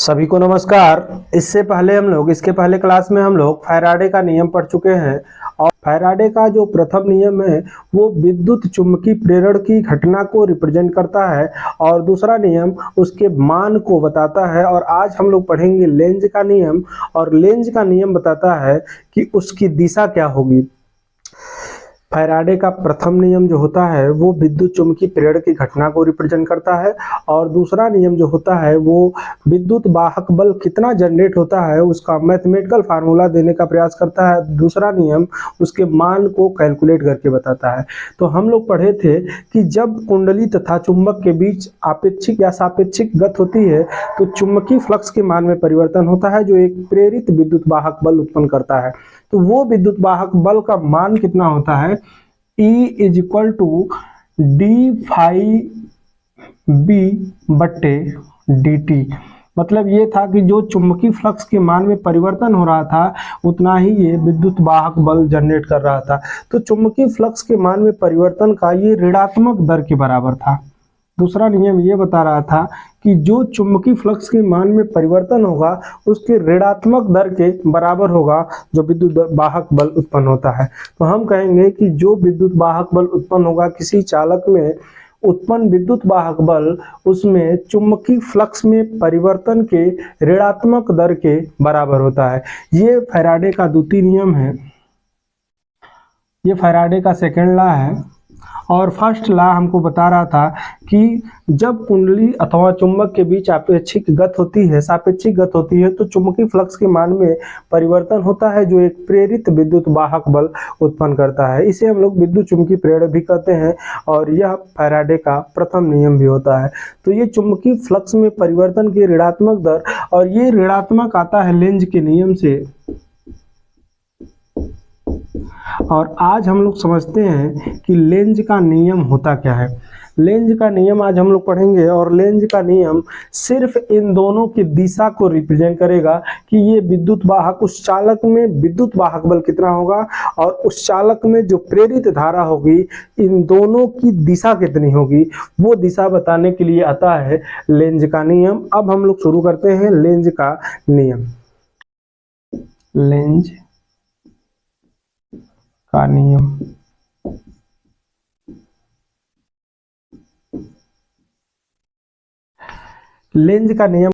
सभी को नमस्कार। इसके पहले क्लास में हम लोग फैराडे का नियम पढ़ चुके हैं और फैराडे का जो प्रथम नियम है वो विद्युत चुंबकीय प्रेरण की घटना को रिप्रेजेंट करता है और दूसरा नियम उसके मान को बताता है। और आज हम लोग पढ़ेंगे लेंज का नियम और लेंज का नियम बताता है कि उसकी दिशा क्या होगी। फैराडे का प्रथम नियम जो होता है वो विद्युत चुंबकीय प्रेरण की घटना को रिप्रेजेंट करता है और दूसरा नियम जो होता है वो विद्युत वाहक बल कितना जनरेट होता है उसका मैथमेटिकल फार्मूला देने का प्रयास करता है। दूसरा नियम उसके मान को कैलकुलेट करके बताता है। तो हम लोग पढ़े थे कि जब कुंडली तथा चुंबक के बीच आपेक्षिक या सापेक्षिक गति होती है तो चुंबकीय फ्लक्स के मान में परिवर्तन होता है जो एक प्रेरित विद्युत वाहक बल उत्पन्न करता है। तो वो विद्युत वाहक बल का मान कितना होता है, E is equal to D phi B बट्टे डी टी। मतलब ये था कि जो चुंबकीय फ्लक्स के मान में परिवर्तन हो रहा था उतना ही ये विद्युत वाहक बल जनरेट कर रहा था। तो चुंबकीय फ्लक्स के मान में परिवर्तन का ये ऋणात्मक दर के बराबर था। दूसरा नियम ये बता रहा था कि जो चुंबकीय फ्लक्स के मान में परिवर्तन होगा उसके ऋणात्मक दर के बराबर होगा जो विद्युत वाहक बल उत्पन्न होता है। तो हम कहेंगे कि जो विद्युत वाहक बल उत्पन्न होगा किसी चालक में उत्पन्न विद्युत वाहक बल उसमें चुंबकीय फ्लक्स में परिवर्तन के ऋणात्मक दर के बराबर होता है। ये फैराडे का द्वितीय नियम है, ये फैराडे का सेकेंड लॉ है। और फर्स्ट लॉ हमको बता रहा था कि जब कुंडली अथवा चुंबक के बीच सापेक्षिक गति होती है तो चुंबकीय फ्लक्स के मान में परिवर्तन होता है जो एक प्रेरित विद्युत वाहक बल उत्पन्न करता है। इसे हम लोग विद्युत चुंबकीय प्रेरण भी कहते हैं और यह फैराडे का प्रथम नियम भी होता है। तो ये चुंबकीय फ्लक्स में परिवर्तन की ऋणात्मक दर और ये ऋणात्मक आता है लेंज के नियम से। और आज हम लोग समझते हैं कि लेंज का नियम होता क्या है। लेंज का नियम आज हम लोग पढ़ेंगे और लेंज का नियम सिर्फ इन दोनों की दिशा को रिप्रेजेंट करेगा कि ये विद्युत वाहक उस चालक में विद्युत वाहक बल कितना होगा और उस चालक में जो प्रेरित धारा होगी इन दोनों की दिशा कितनी होगी, वो दिशा बताने के लिए आता है लेंज का नियम। अब हम लोग शुरू करते हैं लेंज का नियम। लेंज का नियम लेंज का नियम।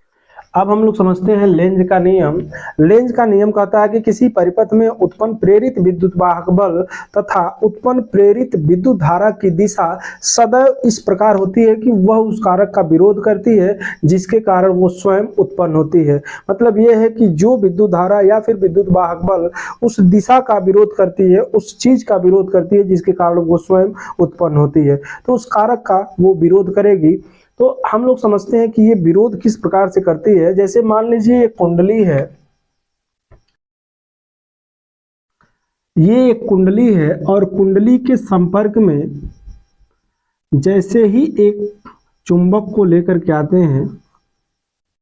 अब हम लोग समझते हैं लेंज का नियम। लेंज का नियम कहता है कि किसी परिपथ में उत्पन्न प्रेरित विद्युत वाहक बल तथा उत्पन्न प्रेरित विद्युत धारा की दिशा सदैव इस प्रकार होती है कि वह उस कारक का विरोध करती है जिसके कारण वो स्वयं उत्पन्न होती है। मतलब यह है कि जो विद्युत धारा या फिर विद्युत वाहक बल उस दिशा का विरोध करती है, उस चीज का विरोध करती है जिसके कारण वो स्वयं उत्पन्न होती है, तो उस कारक का वो विरोध करेगी। तो हम लोग समझते हैं कि ये विरोध किस प्रकार से करती है। जैसे मान लीजिए एक कुंडली है, ये एक कुंडली है और कुंडली के संपर्क में जैसे ही एक चुंबक को लेकर के आते हैं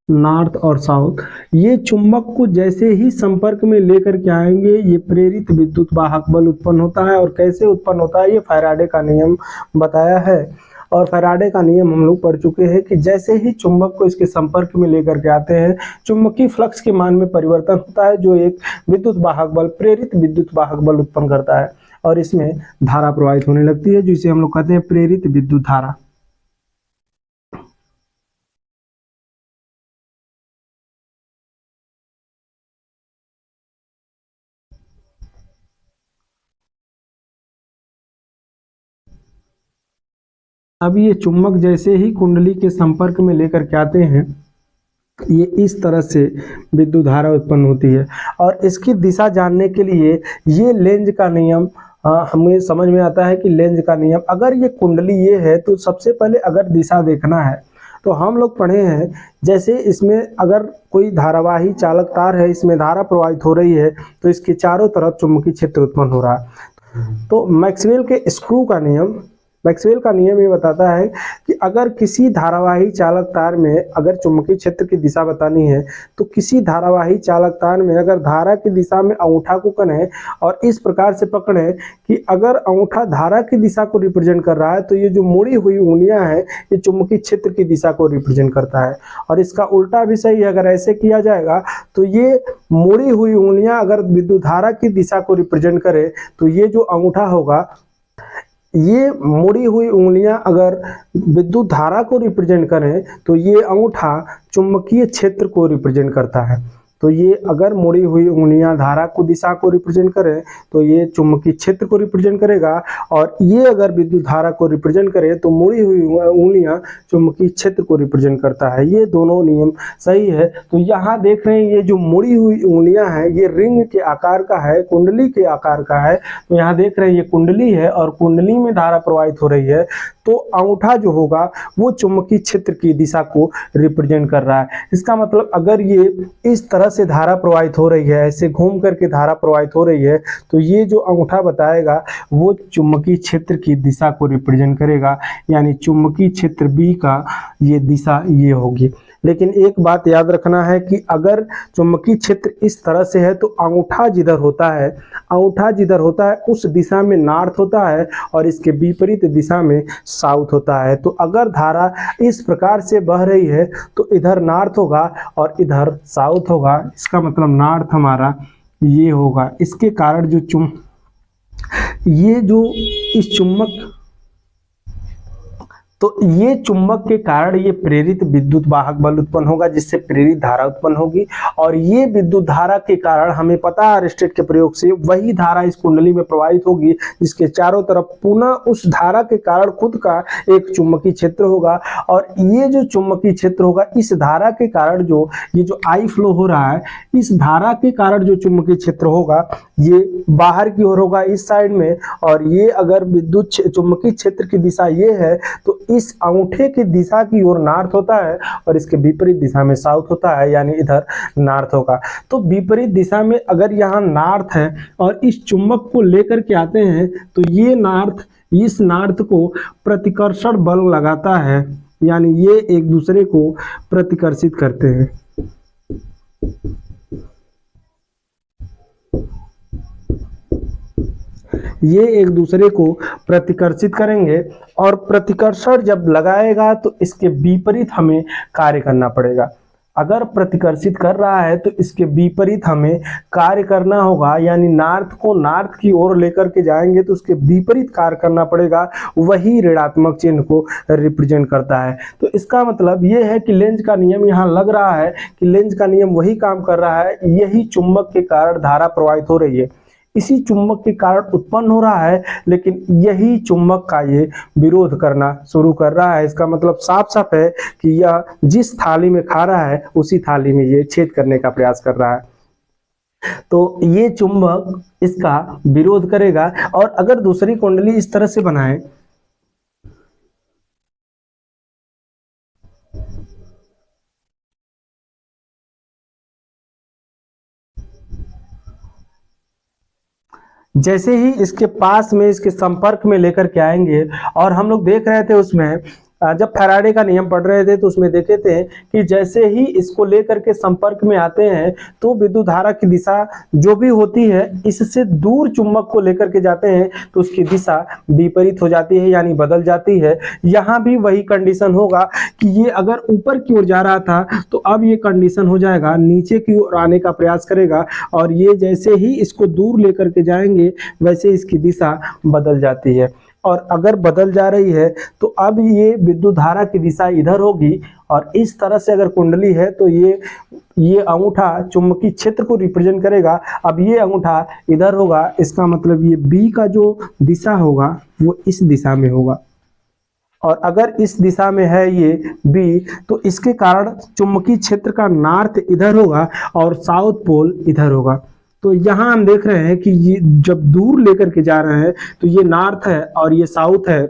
नॉर्थ और साउथ, ये चुंबक को जैसे ही संपर्क में लेकर के आएंगे ये प्रेरित विद्युत वाहक बल उत्पन्न होता है। और कैसे उत्पन्न होता है ये फैराडे का नियम बताया है। और फैराडे का नियम हम लोग पढ़ चुके हैं कि जैसे ही चुंबक को इसके संपर्क में लेकर के आते हैं चुंबकीय फ्लक्स के मान में परिवर्तन होता है जो एक विद्युत वाहक बल प्रेरित विद्युत वाहक बल उत्पन्न करता है और इसमें धारा प्रवाहित होने लगती है जिसे हम लोग कहते हैं प्रेरित विद्युत धारा। अब ये चुंबक जैसे ही कुंडली के संपर्क में लेकर के आते हैं ये इस तरह से विद्युत धारा उत्पन्न होती है। और इसकी दिशा जानने के लिए ये लेंज का नियम हमें समझ में आता है कि लेंज का नियम, अगर ये कुंडली ये है तो सबसे पहले अगर दिशा देखना है तो हम लोग पढ़े हैं जैसे इसमें अगर कोई धारावाही चालक तार है, इसमें धारा प्रवाहित हो रही है तो इसके चारों तरफ चुंबकीय क्षेत्र उत्पन्न हो रहा है। तो मैक्सवेल के स्क्रू का नियम मैक्सवेल का नियम ये बताता है कि अगर किसी धारावाही चालक तार में अगर चुंबकीय क्षेत्र की दिशा बतानी है तो किसी धारावाही चालक तार में अगर धारा की दिशा में अंगूठा को करें और इस प्रकार से पकड़ें कि अगर अंगूठा धारा की दिशा को रिप्रेजेंट कर रहा है तो ये जो मुड़ी हुई उंगलियां हैं ये चुंबकीय क्षेत्र की दिशा को रिप्रेजेंट करता है। और इसका उल्टा भी सही है, अगर ऐसे किया जाएगा तो ये मुड़ी हुई उंगलियां अगर विद्युत धारा की दिशा को रिप्रेजेंट करे तो ये जो अंगूठा होगा, ये मुड़ी हुई उंगलियां अगर विद्युत धारा को रिप्रेजेंट करें तो ये अंगूठा चुंबकीय क्षेत्र को रिप्रेजेंट करता है। तो ये अगर मुड़ी हुई उंगलियां धारा को दिशा को रिप्रेजेंट करें तो ये चुंबकीय क्षेत्र को रिप्रेजेंट करेगा, और ये अगर विद्युत धारा को रिप्रेजेंट करे तो मुड़ी हुई उंगलियां चुंबकीय क्षेत्र को रिप्रेजेंट करता है। ये दोनों नियम सही है। तो यहाँ देख रहे हैं ये जो मुड़ी हुई उंगलियां हैं ये रिंग के आकार का है, कुंडली के आकार का है। तो यहाँ देख रहे हैं ये कुंडली है और कुंडली में धारा प्रवाहित हो रही है, तो अंगूठा जो होगा वो चुंबकीय क्षेत्र की दिशा को रिप्रेजेंट कर रहा है। इसका मतलब अगर ये इस तरह से धारा प्रवाहित हो रही है, ऐसे घूम करके धारा प्रवाहित हो रही है, तो ये जो अंगूठा बताएगा वो चुंबकीय क्षेत्र की दिशा को रिप्रेजेंट करेगा, यानी चुंबकीय क्षेत्र बी का ये दिशा ये होगी। लेकिन एक बात याद रखना है कि अगर चुंबकीय क्षेत्र इस तरह से है तो अंगूठा जिधर होता है, अंगूठा जिधर होता है उस दिशा में नॉर्थ होता है और इसके विपरीत दिशा में साउथ होता है। तो अगर धारा इस प्रकार से बह रही है तो इधर नॉर्थ होगा और इधर साउथ होगा। इसका मतलब नॉर्थ हमारा ये होगा। इसके कारण जो ये जो इस चुंबक, तो ये चुंबक के कारण ये प्रेरित विद्युत वाहक बल उत्पन्न होगा जिससे प्रेरित धारा उत्पन्न होगी, और ये विद्युत धारा के कारण हमें पता है रिस्टेट के प्रयोग से वही धारा इस कुंडली में प्रवाहित होगी जिसके चारों तरफ पुनः उस धारा के कारण खुद का एक चुंबकीय क्षेत्र होगा, और ये जो चुंबकीय क्षेत्र होगा इस धारा के कारण जो ये जो आई फ्लो हो रहा है इस धारा के कारण जो चुंबकीय क्षेत्र होगा ये बाहर की ओर होगा इस साइड में, और ये अगर विद्युत चुंबकीय क्षेत्र की दिशा ये है तो इस अंगूठे की दिशा की ओर नॉर्थ होता है और इसके विपरीत दिशा में साउथ होता है, यानी इधर नॉर्थ होगा। तो विपरीत दिशा में अगर यहाँ नॉर्थ है और इस चुंबक को लेकर के आते हैं तो ये नॉर्थ इस नॉर्थ को प्रतिकर्षण बल लगाता है, यानी ये एक दूसरे को प्रतिकर्षित करते हैं। ये एक दूसरे को प्रतिकर्षित करेंगे, और प्रतिकर्षण जब लगाएगा तो इसके विपरीत हमें कार्य करना पड़ेगा। अगर प्रतिकर्षित कर रहा है तो इसके विपरीत हमें कार्य करना होगा, यानी नॉर्थ को नॉर्थ की ओर लेकर के जाएंगे तो उसके विपरीत कार्य करना पड़ेगा, वही ऋणात्मक चिन्ह को रिप्रेजेंट करता है। तो इसका मतलब ये है कि लेंज का नियम यहाँ लग रहा है कि लेंज का नियम वही काम कर रहा है, यही चुंबक के कारण धारा प्रवाहित हो रही है, इसी चुंबक के कारण उत्पन्न हो रहा है, लेकिन यही चुंबक का ये विरोध करना शुरू कर रहा है। इसका मतलब साफ साफ है कि यह जिस थाली में खा रहा है उसी थाली में ये छेद करने का प्रयास कर रहा है। तो ये चुंबक इसका विरोध करेगा। और अगर दूसरी कुंडली इस तरह से बनाए, जैसे ही इसके पास में इसके संपर्क में लेकर के आएंगे, और हम लोग देख रहे थे उसमें जब फैराडे का नियम पढ़ रहे थे तो उसमें देखे थे कि जैसे ही इसको लेकर के संपर्क में आते हैं तो विद्युत धारा की दिशा जो भी होती है इससे दूर चुंबक को लेकर के जाते हैं तो उसकी दिशा विपरीत हो जाती है, यानी बदल जाती है। यहाँ भी वही कंडीशन होगा कि ये अगर ऊपर की ओर जा रहा था तो अब ये कंडीशन हो जाएगा नीचे की ओर आने का प्रयास करेगा, और ये जैसे ही इसको दूर लेकर के जाएंगे वैसे इसकी दिशा बदल जाती है। और अगर बदल जा रही है तो अब ये विद्युत धारा की दिशा इधर होगी, और इस तरह से अगर कुंडली है तो ये अंगूठा चुंबकीय क्षेत्र को रिप्रेजेंट करेगा। अब ये अंगूठा इधर होगा, इसका मतलब ये बी का जो दिशा होगा वो इस दिशा में होगा, और अगर इस दिशा में है ये बी तो इसके कारण चुंबकीय क्षेत्र का नॉर्थ इधर होगा और साउथ पोल इधर होगा। तो यहाँ हम देख रहे हैं कि ये जब दूर लेकर के जा रहे हैं तो ये नॉर्थ है और ये साउथ है,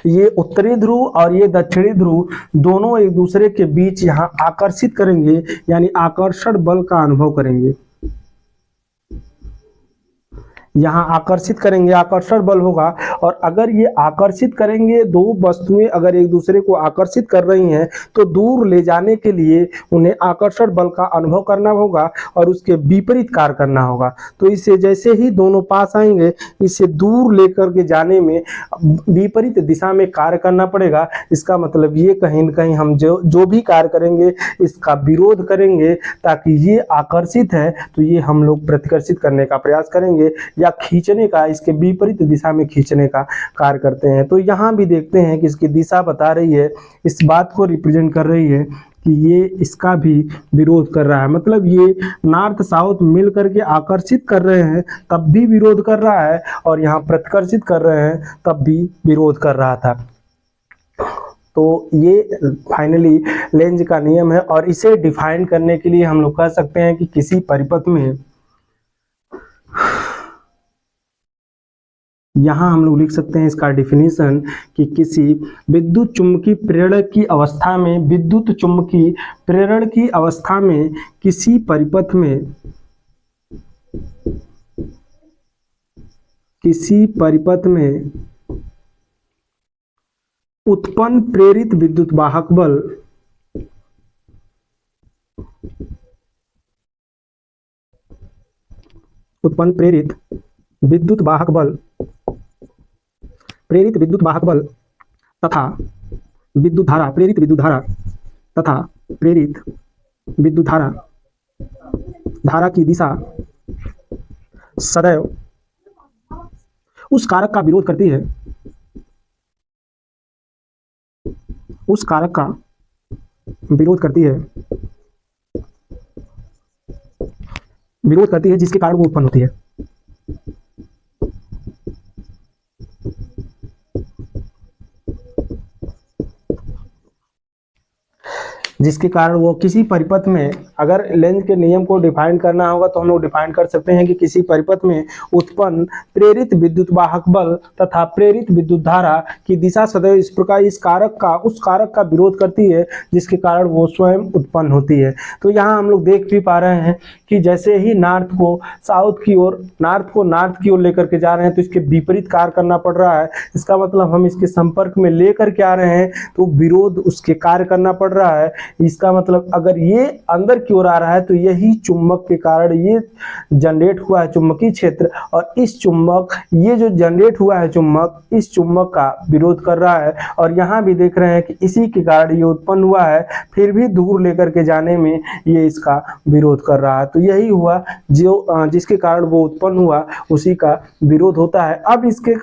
ये उत्तरी ध्रुव और ये दक्षिणी ध्रुव दोनों एक दूसरे के बीच यहाँ आकर्षित करेंगे, यानी आकर्षण बल का अनुभव करेंगे। यहाँ आकर्षित करेंगे, आकर्षण बल होगा। और अगर ये आकर्षित करेंगे, दो वस्तुएं अगर एक दूसरे को आकर्षित कर रही हैं तो दूर ले जाने के लिए उन्हें आकर्षण बल का अनुभव करना होगा और उसके विपरीत कार्य करना होगा। तो इसे जैसे ही दोनों पास आएंगे, इसे दूर लेकर के जाने में विपरीत दिशा में कार्य करना पड़ेगा। इसका मतलब ये कहीं न कहीं हम जो भी कार्य करेंगे इसका विरोध करेंगे, ताकि ये आकर्षित है तो ये हम लोग प्रतिकर्षित करने का प्रयास करेंगे या खींचने का, इसके विपरीत दिशा में खींचने का कार्य करते हैं। तो यहाँ भी देखते हैं कि इसकी दिशा बता रही है, इस बात को रिप्रेजेंट कर रही है कि ये इसका भी विरोध कर रहा है। मतलब ये नॉर्थ साउथ मिल करके आकर्षित कर रहे हैं तब भी विरोध कर रहा है, और यहाँ प्रतिकर्षित कर रहे हैं तब भी विरोध कर रहा था। तो ये फाइनली लेंज का नियम है। और इसे डिफाइन करने के लिए हम लोग कह सकते हैं कि किसी परिपथ में, यहाँ हम लोग लिख सकते हैं इसका डिफिनीशन कि किसी विद्युत चुम्बकीय प्रेरण की अवस्था में, विद्युत चुम्बकीय प्रेरण की अवस्था में किसी परिपथ में, किसी परिपथ में उत्पन्न प्रेरित विद्युत वाहक बल उत्पन्न प्रेरित विद्युत वाहक बल, प्रेरित विद्युत वाहक बल तथा विद्युत धारा, प्रेरित विद्युत धारा तथा प्रेरित विद्युत धारा, धारा की दिशा सदैव उस कारक का विरोध करती है, उस कारक का विरोध करती है, विरोध करती है जिसके कारण वो उत्पन्न होती है। जिसके कारण वो किसी परिपथ में, अगर लेंज के नियम को डिफाइन करना होगा तो हम लोग डिफाइन कर सकते हैं कि किसी परिपथ में उत्पन्न प्रेरित विद्युत वाहक बल तथा प्रेरित विद्युत धारा की दिशा सदैव इस प्रकार इस कारक का, उस कारक का विरोध करती है जिसके कारण वो स्वयं उत्पन्न होती है। तो यहाँ हम लोग देख भी पा रहे हैं कि जैसे ही नॉर्थ को साउथ की ओर, नॉर्थ को नॉर्थ की ओर लेकर के जा रहे हैं तो इसके विपरीत कार्य करना पड़ रहा है। इसका मतलब हम इसके संपर्क में लेकर के आ रहे हैं तो विरोध उसके कार्य करना पड़ रहा है। इसका मतलब अगर ये अंदर की ओर आ रहा है तो यही चुंबक के कारण ये जनरेट हुआ है चुंबकीय क्षेत्र, और इस चुंबक, ये जो जनरेट हुआ है चुंबक, इस चुंबक का विरोध कर रहा है। और यहाँ भी देख रहे हैं कि इसी के कारण ये उत्पन्न हुआ है, फिर भी दूर लेकर के जाने में ये इसका विरोध कर रहा है। तो यही हुआ जो जिसके कारण वो उत्पन्न हुआ उसी का विरोध होता है। अब इसके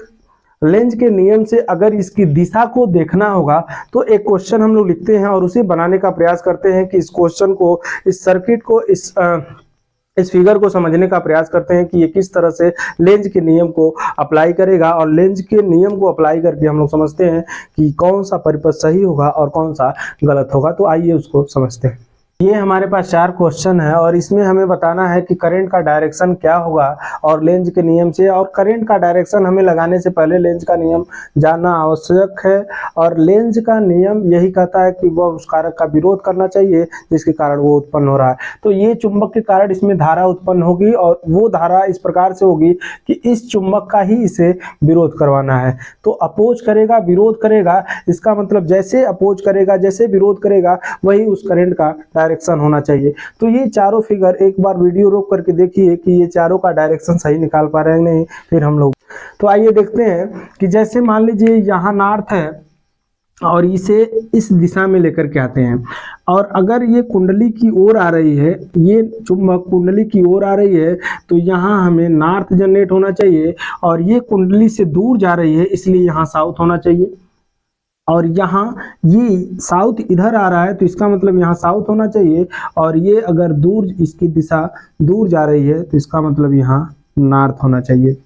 लेंज के नियम से अगर इसकी दिशा को देखना होगा तो एक क्वेश्चन हम लोग लिखते हैं और उसे बनाने का प्रयास करते हैं कि इस क्वेश्चन को, इस सर्किट को, इस फिगर को समझने का प्रयास करते हैं कि ये किस तरह से लेंज के नियम को अप्लाई करेगा। और लेंज के नियम को अप्लाई करके हम लोग समझते हैं कि कौन सा परिपथ सही होगा और कौन सा गलत होगा। तो आइए उसको समझते हैं। ये हमारे पास 4 क्वेश्चन है और इसमें हमें बताना है कि करंट का डायरेक्शन क्या होगा और लेंज के नियम से, और करंट का डायरेक्शन हमें लगाने से पहले लेंज का नियम जानना आवश्यक है। और लेंज का नियम यही कहता है कि वह उस कारक का विरोध करना चाहिए जिसके कारण वो उत्पन्न हो रहा है। तो ये चुंबक के कारण इसमें धारा उत्पन्न होगी और वो धारा इस प्रकार से होगी कि इस चुंबक का ही इसे विरोध करवाना है। तो अपोज करेगा, विरोध करेगा, इसका मतलब जैसे अपोज करेगा, जैसे विरोध करेगा, वही उस करंट का डायरेक्शन होना चाहिए। तो ये चारों फिगर एक बार वीडियो रोक करके देखिए कि ये चारों का डायरेक्शन सही निकाल पा रहे हैं नहीं, फिर हम लोग। तो आइए देखते हैं कि जैसे मान लीजिए यहाँ नॉर्थ है और इसे इस दिशा में लेकर के आते हैं, और अगर ये कुंडली की ओर आ रही है, ये चुंबक कुंडली की ओर आ रही है, तो यहाँ हमें नॉर्थ जनरेट होना चाहिए, और ये कुंडली से दूर जा रही है इसलिए यहाँ साउथ होना चाहिए। और यहाँ ये साउथ इधर आ रहा है तो इसका मतलब यहाँ साउथ होना चाहिए, और ये अगर दूर, इसकी दिशा दूर जा रही है तो इसका मतलब यहाँ नॉर्थ होना चाहिए।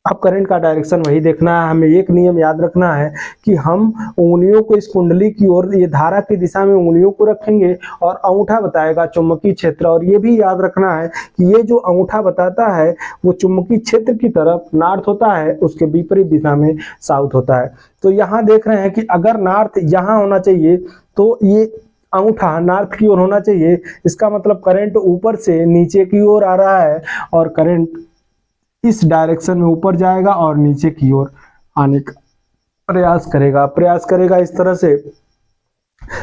अब करंट का डायरेक्शन वही देखना है। हमें एक नियम याद रखना है कि हम उंगलियों को इस कुंडली की ओर, ये धारा की दिशा में उंगलियों को रखेंगे और अंगूठा बताएगा चुंबकीय क्षेत्र। और ये भी याद रखना है कि ये जो अंगूठा बताता है वो चुंबकीय क्षेत्र की तरफ नॉर्थ होता है, उसके विपरीत दिशा में साउथ होता है। तो यहाँ देख रहे हैं कि अगर नॉर्थ यहाँ होना चाहिए तो ये अंगूठा नॉर्थ की ओर होना चाहिए। इसका मतलब करंट ऊपर से नीचे की ओर आ रहा है और करंट इस डायरेक्शन में ऊपर जाएगा और नीचे की ओर आने का प्रयास करेगा। इस तरह से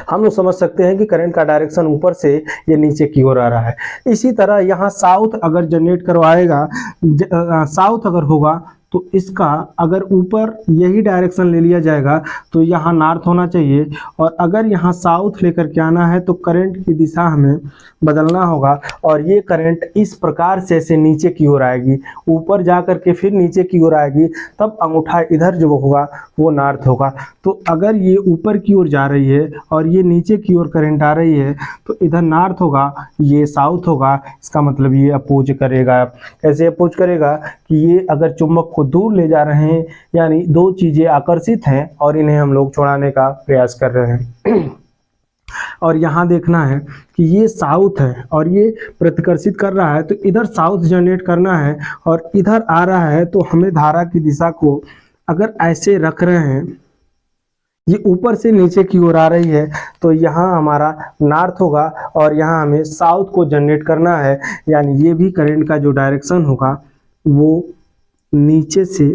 हम लोग समझ सकते हैं कि करंट का डायरेक्शन ऊपर से ये नीचे की ओर आ रहा है। इसी तरह यहाँ साउथ अगर जनरेट करवाएगा, साउथ अगर होगा तो इसका अगर ऊपर यही डायरेक्शन ले लिया जाएगा तो यहाँ नॉर्थ होना चाहिए, और अगर यहाँ साउथ लेकर के आना है तो करंट की दिशा हमें बदलना होगा, और ये करंट इस प्रकार से नीचे की ओर आएगी, ऊपर जा कर के फिर नीचे की ओर आएगी, तब अंगूठा इधर जो होगा वो नॉर्थ होगा। तो अगर ये ऊपर की ओर जा रही है और ये नीचे की ओर करंट आ रही है तो इधर नॉर्थ होगा, ये साउथ होगा। इसका मतलब ये अपोज करेगा। कैसे अपोज करेगा कि ये अगर चुंबक को दूर ले जा रहे हैं, यानी दो चीजें आकर्षित हैं और इन्हें हम लोग छुड़ाने का प्रयास कर रहे हैं। और यहाँ देखना है कि ये साउथ है और ये प्रतिकर्षित कर रहा है, तो इधर साउथ जनरेट करना है और इधर आ रहा है, तो हमें धारा की दिशा को अगर ऐसे रख रहे हैं, ये ऊपर से नीचे की ओर आ रही है, तो यहाँ हमारा नॉर्थ होगा और यहाँ हमें साउथ को जनरेट करना है। यानी ये भी करंट का जो डायरेक्शन होगा वो नीचे से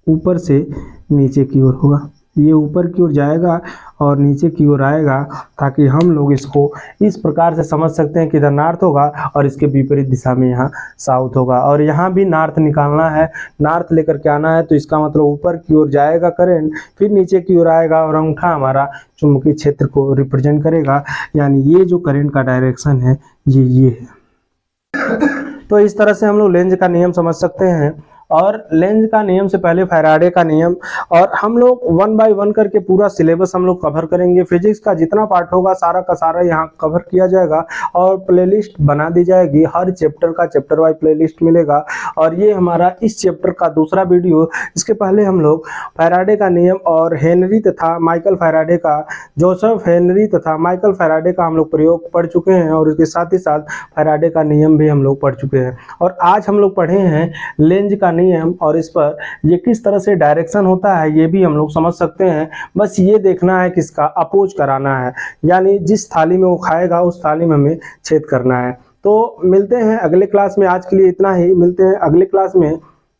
ऊपर से नीचे की ओर होगा। ये ऊपर की ओर जाएगा और नीचे की ओर आएगा, ताकि हम लोग इसको इस प्रकार से समझ सकते हैं कि इधर नॉर्थ होगा और इसके विपरीत दिशा में यहाँ साउथ होगा। और यहाँ भी नॉर्थ निकालना है, नॉर्थ लेकर के आना है, तो इसका मतलब ऊपर की ओर जाएगा करंट, फिर नीचे की ओर आएगा और अंगूठा हमारा चुंबकीय क्षेत्र को रिप्रेजेंट करेगा। यानी ये जो करंट का डायरेक्शन है ये है। तो इस तरह से हम लोग लेंज का नियम समझ सकते हैं। और लेंज का नियम से पहले फैराडे का नियम, और हम लोग 1 बाय 1 करके पूरा सिलेबस हम लोग कवर करेंगे। फिजिक्स का जितना पार्ट होगा सारा का सारा यहाँ कवर किया जाएगा और प्लेलिस्ट बना दी जाएगी। हर चैप्टर का चैप्टर वाइज प्लेलिस्ट मिलेगा। और ये हमारा इस चैप्टर का दूसरा वीडियो। इसके पहले हम लोग फैराडे का नियम और हेनरी तथा माइकल फैराडे का, जोसेफ हेनरी तथा माइकल फैराडे का हम लोग प्रयोग पढ़ चुके हैं, और इसके साथ ही साथ फैराडे का नियम भी हम लोग पढ़ चुके हैं। और आज हम लोग पढ़े हैं लेंज का नियम, और इस पर ये किस तरह से डायरेक्शन होता है ये भी हम लोग समझ सकते हैं। बस ये देखना है किसका अपोज कराना है, यानी जिस थाली में वो खाएगा उस थाली में हमें छेद करना है। तो मिलते हैं अगले क्लास में। आज के लिए इतना ही, मिलते हैं अगले क्लास में।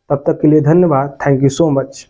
तब तक के लिए धन्यवाद। Thank you so much.